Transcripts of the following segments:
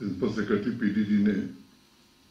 Principal secretary PDD ने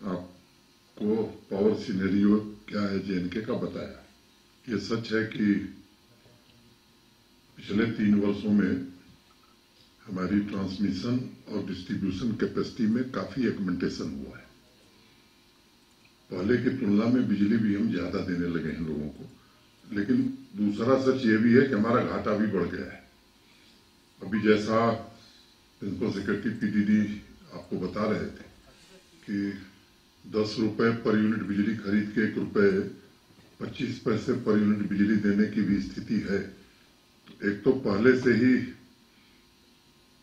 आपको power scenario क्या है जेएनके का बताया। ये सच है कि पिछले 3 वर्षों में हमारी ट्रांसमिशन और डिस्ट्रीब्यूशन कैपेसिटी में काफी एगमेंटेशन हुआ है। पहले की तुलना में बिजली भी हम ज्यादा देने लगे हैं लोगों को, लेकिन दूसरा सच ये भी है कि हमारा घाटा भी बढ़ गया है। अभी जैसा प्रिंसिपल सेक्रेटरी पीडीडी आपको बता रहे थे कि 10 रुपए पर यूनिट बिजली खरीद के 1 रुपए 25 पैसे पर यूनिट बिजली देने की भी स्थिति है। तो एक तो पहले से ही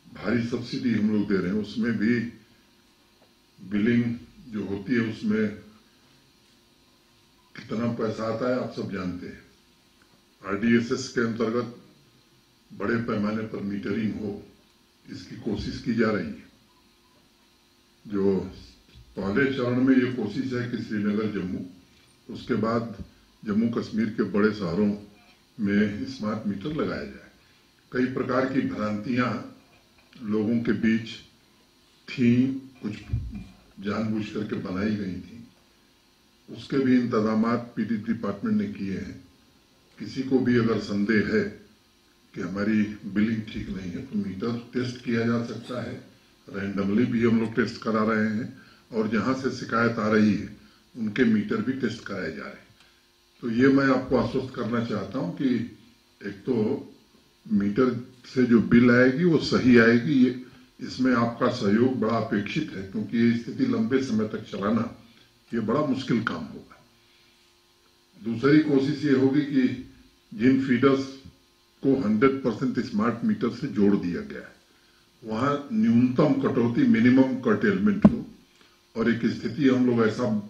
भारी सब्सिडी हम लोग दे रहे हैं, उसमें भी बिलिंग जो होती है उसमें कितना पैसा आता है आप सब जानते हैं। आरडीएसएस के अंतर्गत बड़े पैमाने पर मीटरिंग हो, इसकी कोशिश की जा रही है। जो पहले चरण में ये कोशिश है कि श्रीनगर जम्मू, उसके बाद जम्मू कश्मीर के बड़े शहरों में स्मार्ट मीटर लगाया जाए। कई प्रकार की भ्रांतियां लोगों के बीच थी, कुछ जानबूझ करके बनाई गई थी, उसके भी इंतजामात पीडी डिपार्टमेंट ने किए हैं। किसी को भी अगर संदेह है कि हमारी बिलिंग ठीक नहीं है तो मीटर टेस्ट किया जा सकता है। रैंडमली भी हम लोग टेस्ट करा रहे हैं और जहां से शिकायत आ रही है उनके मीटर भी टेस्ट कराए जा रहे हैं। तो ये मैं आपको आश्वस्त करना चाहता हूं कि एक तो मीटर से जो बिल आएगी वो सही आएगी, इसमें आपका सहयोग बड़ा अपेक्षित है, क्योंकि ये स्थिति लंबे समय तक चलाना ये बड़ा मुश्किल काम होगा। दूसरी कोशिश ये होगी कि जिन फीडर्स को 100% स्मार्ट मीटर से जोड़ दिया गया है वहां न्यूनतम कटौती, मिनिमम कर्टेलमेंट हो। और एक स्थिति हम लोग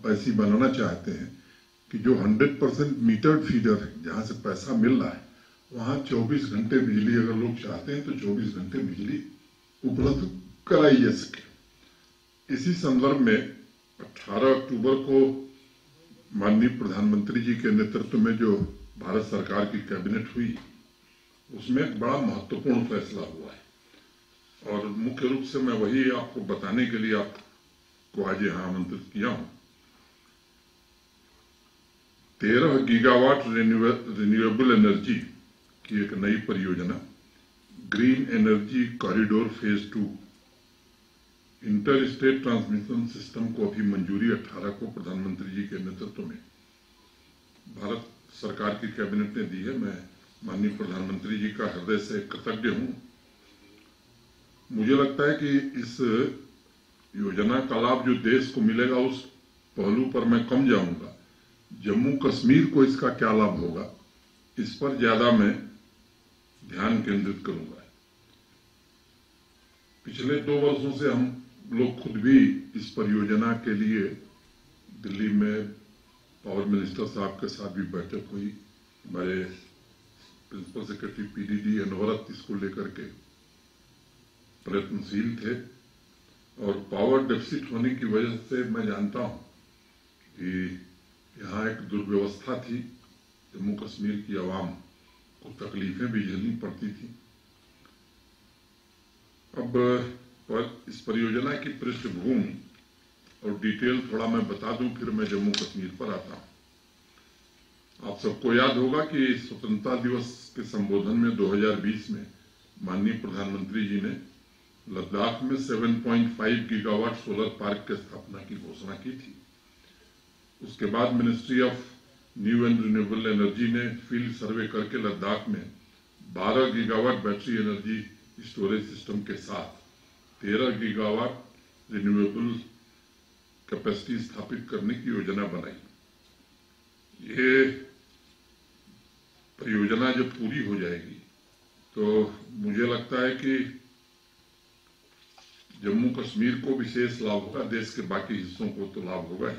ऐसी बनाना चाहते हैं कि जो 100% मीटर्ड फीडर है, जहां से पैसा मिल रहा है, वहां 24 घंटे बिजली अगर लोग चाहते हैं तो 24 घंटे बिजली उपलब्ध कराई जा सके। इसी संदर्भ में 18 अक्टूबर को माननीय प्रधानमंत्री जी के नेतृत्व में जो भारत सरकार की कैबिनेट हुई, उसमें एक बड़ा महत्वपूर्ण फैसला हुआ है और मुख्य रूप से मैं वही आपको बताने के लिए आपको आज यहां आमंत्रित किया हूं। 13 गीगावाट रिन्यूएबल एनर्जी की एक नई परियोजना green energy corridor phase 2 inter state transmission system को अभी मंजूरी 18 को प्रधानमंत्री जी के नेतृत्व में भारत सरकार की कैबिनेट ने दी है। मैं माननीय प्रधानमंत्री जी का हृदय से कृतज्ञ हूं। मुझे लगता है कि इस योजना का लाभ जो देश को मिलेगा उस पहलू पर मैं कम जाऊंगा। जम्मू कश्मीर को इसका क्या लाभ होगा, इस पर ज्यादा मैं ध्यान केंद्रित करूंगा। पिछले 2 वर्षों से हम लोग खुद भी इस परियोजना के लिए दिल्ली में पावर मिनिस्टर साहब के साथ भी बैठक हुई। हमारे प्रिंसिपल सेक्रेटरी पीडीडी अनवरत इसको लेकर के प्रयत्नशील थे और पावर डेफिसिट होने की वजह से मैं जानता हूं कि यहाँ एक दुर्व्यवस्था थी, जम्मू कश्मीर की आवाम को तकलीफें भी झेलनी पड़ती थी। अब इस परियोजना की पृष्ठभूमि और डिटेल थोड़ा मैं बता दूं, फिर मैं जम्मू कश्मीर पर आता हूं। आप सबको याद होगा कि स्वतंत्रता दिवस के संबोधन में 2020 में माननीय प्रधानमंत्री जी ने लद्दाख में 7.5 गीगावाट सोलर पार्क की स्थापना की घोषणा की थी। उसके बाद ministry of new and renewable energy ने फील्ड सर्वे करके लद्दाख में 12 gigawatt battery energy storage system के साथ 13 गीगावाट रिन्यूएबल कैपेसिटी स्थापित करने की योजना बनाई। ये परियोजना जब पूरी हो जाएगी तो मुझे लगता है कि जम्मू कश्मीर को विशेष लाभ होगा, देश के बाकी हिस्सों को तो लाभ होगा ही।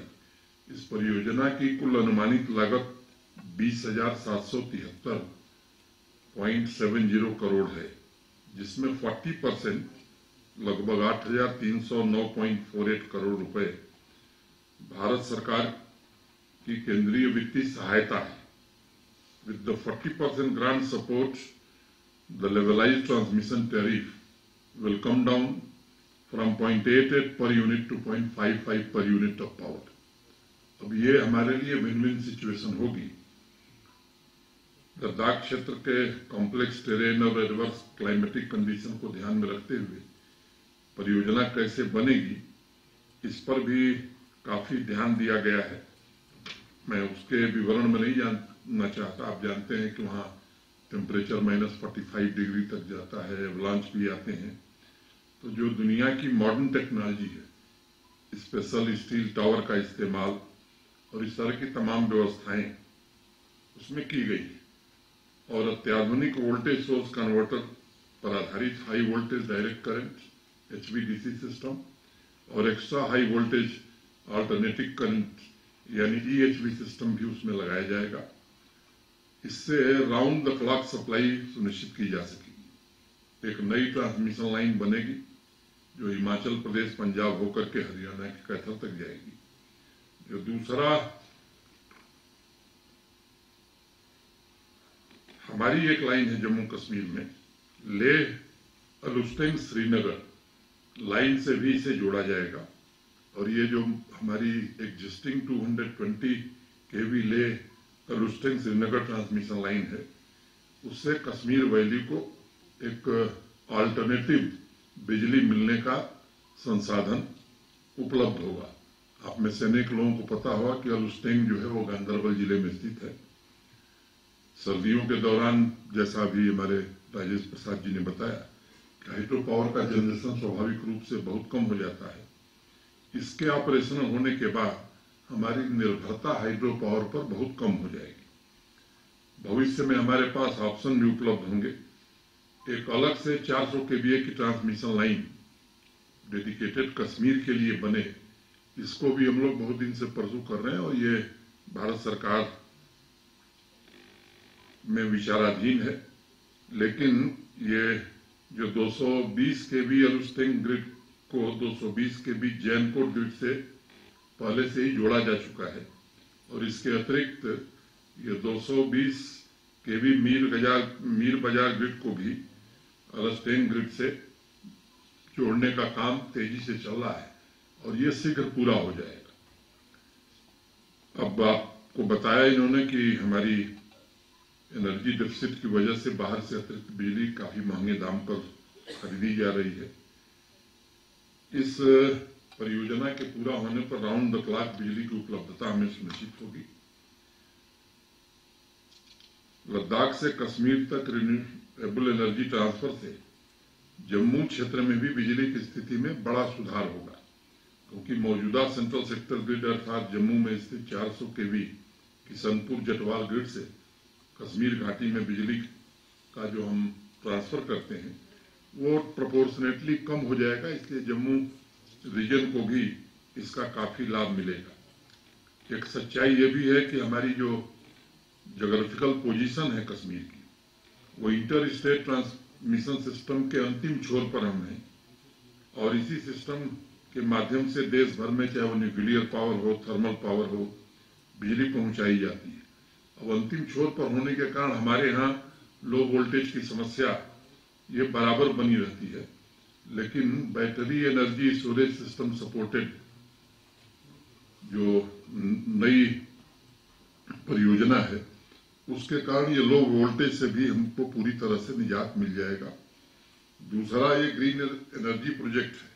इस परियोजना की कुल अनुमानित लागत 20,773.70 करोड़ है, जिसमें 40% लगभग 8,309.48 करोड़ रुपए भारत सरकार की केंद्रीय वित्तीय सहायता है। With the 40% grant support, the levelized transmission tariff will come down from 0.88 per unit to 0.55 per unit of power. अब ये हमारे लिए विन विन सिचुएशन होगी। लद्दाख क्षेत्र के कॉम्प्लेक्स टेरेन और एडवर्स क्लाइमेटिक कंडीशन को ध्यान में रखते हुए परियोजना कैसे बनेगी, इस पर भी काफी ध्यान दिया गया है। मैं उसके विवरण में नहीं जानना चाहता। आप जानते हैं कि वहाँ टेम्परेचर -45 डिग्री तक जाता है, एवलांच भी आते हैं। तो जो दुनिया की मॉडर्न टेक्नोलॉजी है, स्पेशल स्टील टावर का इस्तेमाल और इस तरह की तमाम व्यवस्थाएं उसमें की गई और अत्याधुनिक वोल्टेज सोर्स कन्वर्टर पर आधारित high voltage direct current HVDC system और extra high voltage alternative current यानी EHV सिस्टम भी उसमें लगाया जाएगा। इससे राउंड द क्लॉक सप्लाई सुनिश्चित की जा सकेगी। एक नई ट्रांसमिशन लाइन बनेगी जो हिमाचल प्रदेश, पंजाब होकर के हरियाणा के कैथल तक जाएगी। जो दूसरा हमारी एक लाइन है जम्मू कश्मीर में, लेह अलुस्टेंग श्रीनगर लाइन से भी इसे जोड़ा जाएगा। और ये जो हमारी existing 220 kV Leh Alusteng Srinagar transmission line है, उससे कश्मीर वैली को एक अल्टरनेटिव बिजली मिलने का संसाधन उपलब्ध होगा। आप में से अनेक लोगों को पता होगा कि अलुस्टेंग जो है वो गांधरबल जिले में स्थित है। सर्दियों के दौरान, जैसा अभी हमारे राजेश प्रसाद जी ने बताया, हाइड्रो पावर का जनरेशन स्वाभाविक रूप से बहुत कम हो जाता है। इसके ऑपरेशनल होने के बाद हमारी निर्भरता हाइड्रो पावर पर बहुत कम हो जाएगी। भविष्य में हमारे पास ऑप्शन भी उपलब्ध होंगे। एक अलग से 400 kVA की ट्रांसमिशन लाइन डेडिकेटेड कश्मीर के लिए बने, इसको भी हम लोग बहुत दिन से परसू कर रहे हैं और ये भारत सरकार में विचाराधीन है। लेकिन ये जो 220 kV अलुस्टेंग ग्रिड को 220 kV जैन कोड ग्रिड से पहले से ही जोड़ा जा चुका है और इसके अतिरिक्त ये 220 kV मीर बाजार ग्रिड को भी अलुस्टेंग ग्रिड से जोड़ने का काम तेजी से चल रहा है और ये शीघ्र पूरा हो जाएगा। अब आपको बताया इन्होंने कि हमारी एनर्जी डेफिसिट की वजह से बाहर से अतिरिक्त बिजली काफी महंगे दाम पर खरीदी जा रही है। इस परियोजना के पूरा होने पर राउंड द क्लॉक बिजली की उपलब्धता हमें सुनिश्चित होगी। लद्दाख से कश्मीर तक रिन्यूएबल एनर्जी ट्रांसफर से जम्मू क्षेत्र में भी बिजली की स्थिति में बड़ा सुधार होगा, क्योंकि मौजूदा सेंट्रल सेक्टर ग्रिड अर्थात जम्मू में स्थित 400 kV किशनपुर जटवाल ग्रिड से कश्मीर घाटी में बिजली का जो हम ट्रांसफर करते हैं वो प्रोपोर्शनेटली कम हो जाएगा। इसलिए जम्मू रीजन को भी इसका काफी लाभ मिलेगा। एक सच्चाई ये भी है कि हमारी जो ज्योग्राफिकल पोजीशन है कश्मीर की, वो इंटर स्टेट ट्रांसमिशन सिस्टम के अंतिम छोर पर हम हैं और इसी सिस्टम के माध्यम से देश भर में चाहे वो न्यूक्लियर पावर हो, थर्मल पावर हो, बिजली पहुंचाई जाती है। अब अंतिम छोर पर होने के कारण हमारे यहाँ लो वोल्टेज की समस्या ये बराबर बनी रहती है, लेकिन battery energy storage system supported जो नई परियोजना है उसके कारण ये लो वोल्टेज से भी हमको पूरी तरह से निजात मिल जाएगा। दूसरा, ये ग्रीन एनर्जी प्रोजेक्ट है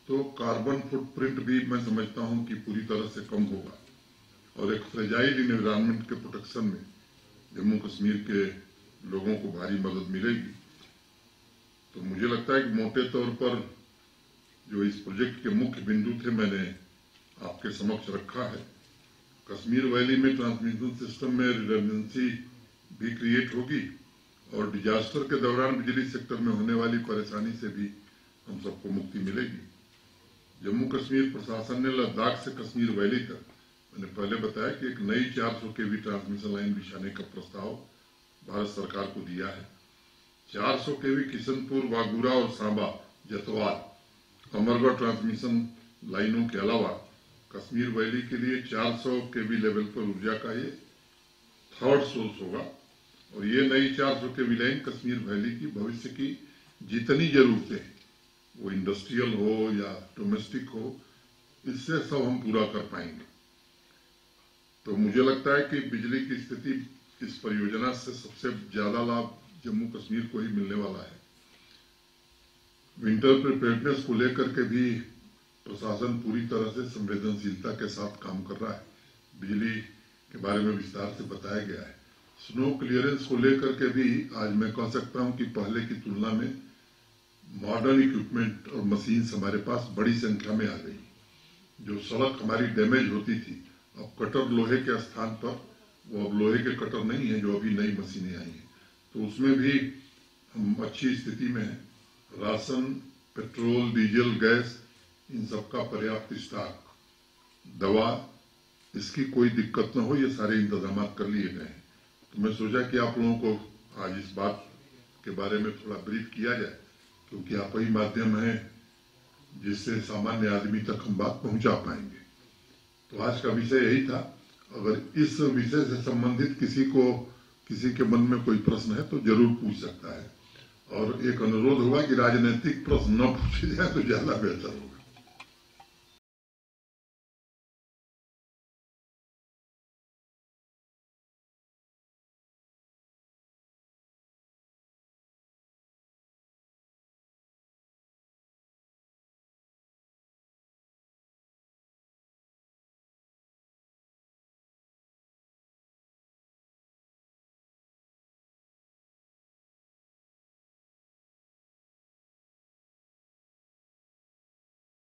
तो कार्बन फुटप्रिंट भी मैं समझता हूं कि पूरी तरह से कम होगा और एक फ्रेजाइल एनवायरनमेंट के प्रोटेक्शन में जम्मू कश्मीर के लोगों को भारी मदद मिलेगी। तो मुझे लगता है कि मोटे तौर पर जो इस प्रोजेक्ट के मुख्य बिंदु थे मैंने आपके समक्ष रखा है। कश्मीर वैली में ट्रांसमिशन सिस्टम में रिडंडेंसी भी क्रिएट होगी और डिजास्टर के दौरान बिजली सेक्टर में होने वाली परेशानी से भी हम सबको मुक्ति मिलेगी। जम्मू कश्मीर प्रशासन ने लद्दाख से कश्मीर वैली तक, मैंने पहले बताया कि एक नई 400 kV ट्रांसमिशन लाइन बिछाने का प्रस्ताव भारत सरकार को दिया है। 400 kV किशनपुर, वागूरा और सांबा जतवाल अमरगढ़ ट्रांसमिशन लाइनों के अलावा कश्मीर वैली के लिए 400 kV लेवल पर ऊर्जा का ये थर्ड सोर्स होगा और ये नई 400 kV लाइन कश्मीर वैली की भविष्य की जितनी जरूरतें हैं वो इंडस्ट्रियल हो या डोमेस्टिक हो, इससे सब हम पूरा कर पाएंगे। तो मुझे लगता है कि बिजली की स्थिति इस परियोजना से सबसे ज्यादा लाभ जम्मू कश्मीर को ही मिलने वाला है। विंटर प्रिपेयर्डनेस को लेकर के भी प्रशासन पूरी तरह से संवेदनशीलता के साथ काम कर रहा है। बिजली के बारे में विस्तार से बताया गया है। स्नो क्लियरेंस को लेकर के भी आज मैं कह सकता हूं कि पहले की तुलना में मॉडर्न इक्विपमेंट और मशीन्स हमारे पास बड़ी संख्या में आ गई। जो सड़क हमारी डैमेज होती थी, अब कटर लोहे के स्थान पर वो अब लोहे के कटर नहीं है, जो अभी नई मशीनें आई हैं, तो उसमें भी हम अच्छी स्थिति में हैं। राशन, पेट्रोल, डीजल, गैस, इन सबका पर्याप्त स्टॉक, दवा, इसकी कोई दिक्कत न हो, ये सारे इंतजाम कर लिए गए हैं। तो मैं सोचा कि आप लोगों को आज इस बात के बारे में थोड़ा ब्रीफ किया जाए, क्योंकि आप ही माध्यम है जिससे सामान्य आदमी तक हम बात पहुंचा पाएंगे। तो आज का विषय यही था। अगर इस विषय से संबंधित किसी के मन में कोई प्रश्न है तो जरूर पूछ सकता है, और एक अनुरोध होगा कि राजनीतिक प्रश्न न पूछे जाए तो ज्यादा बेहतर होगा।